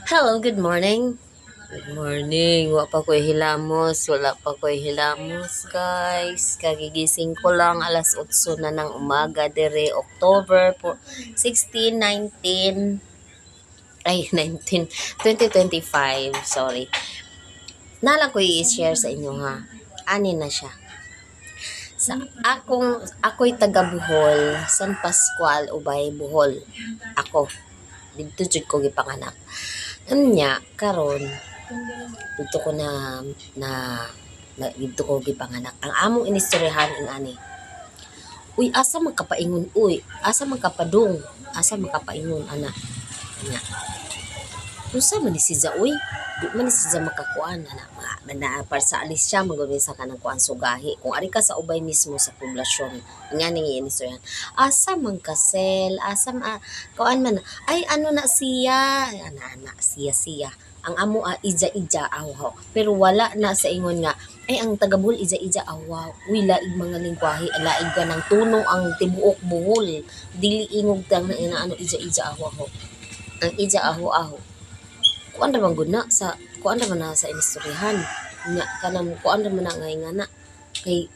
Hello, good morning. Good morning. Wa pa ko'y hilamos. Wala pa ko'y hilamos, guys. Kagigising ko lang alas 8 na ng umaga dire October po 16, 19 ay 19 2025. Sorry. Nala ko i-share sa inyo ha. Ani na siya. Sa ako'y taga Bohol, San Pascual, Ubay, Bohol. Ako dito jud ko gipanganak. Anya karon dito ko na dito ko gipanganak. Ang among inistoryahan ing ani. Uy, asa man kapaingon uy? Asa man kapadung? Asa man kapaingon ana? Anya. Unsa man ni si Za uy? Di man ni si Za makakuan ana. Para sa alis siya magawin sa kanang kuan sugahi. Kung ari ka sa ubay mismo sa poblasyon, nga ning inistoryahan. Asa man kasel? Asa man kuan man ay ano na siya? Ana siya ang amo ija-ija awaw. Pero wala na sa ingon nga, ay ang tagabul ija-ija awaw. Uy, laig mga lingwahe, laig ka ng tuno ang tibuok buhol. Dili ingog tang na inaano ija-ija awaw. Ang ija aho-aho. Kuan ra man gud na sa kuan ra man na sa inistoryahan. Nya kanang kuan ra man na nga ingana. Kay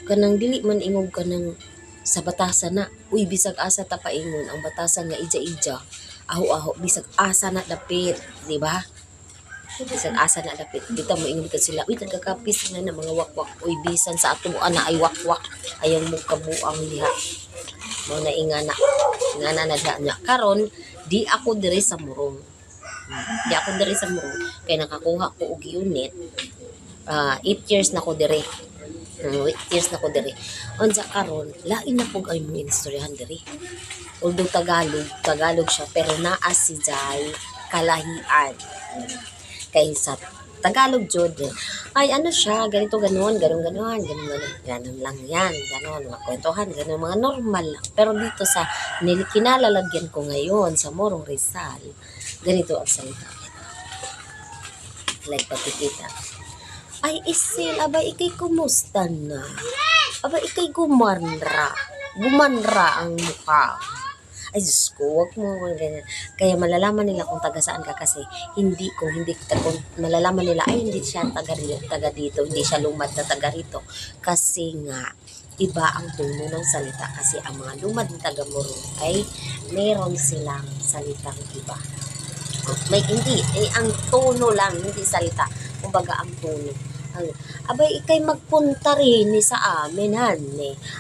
kanang dili man ingog kanang sa batasan na. Uy, bisag asa ta paingon ang batasan nga ija-ija. Aho-aho bisag asa na dapit, di ba? Bisag asa na dapit. Dito mo ingon ka sila, uy tagakapis na na mga wakwak. Uy bisan sa ato ana ay wakwak. Ayaw mo kabuang liha. Mo na ingana. Ingana na nya. Karon di ako diri sa Murong. Di ako diri sa Murong kay nakakuha ko og unit. 8 years na ko diri. 8 years na ko diri. Unsa karon, lain na pug ay mong inistoryahan diri. Although Tagalog siya, pero naa si Jai kalahian. Kay sa Tagalog jud, ay ano siya, ganito ganon, ganon lang yan, ganon, mga kwentuhan, ganon, mga normal lang. Pero dito sa kinalalagyan ko ngayon sa Morong Rizal, ganito ang salita. Like pagkikita. Ay isil, abay ikay kumusta na? Abay ikay gumanra ang mukha. Ay Diyos ko, wag mo ganyan. Kaya malalaman nila kung taga saan ka kasi kung malalaman nila ay hindi siya taga dito, hindi siya lumad na taga rito. Kasi nga, iba ang tono ng salita kasi ang mga lumad na taga Morong ay meron silang salitang iba. May hindi, ang tono lang, hindi salita. Kumbaga ang tono. Abay ikay magpunta rin sa amin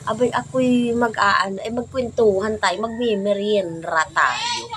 Abay ako'y magkwentuhan tayo, magmimerienda tayo.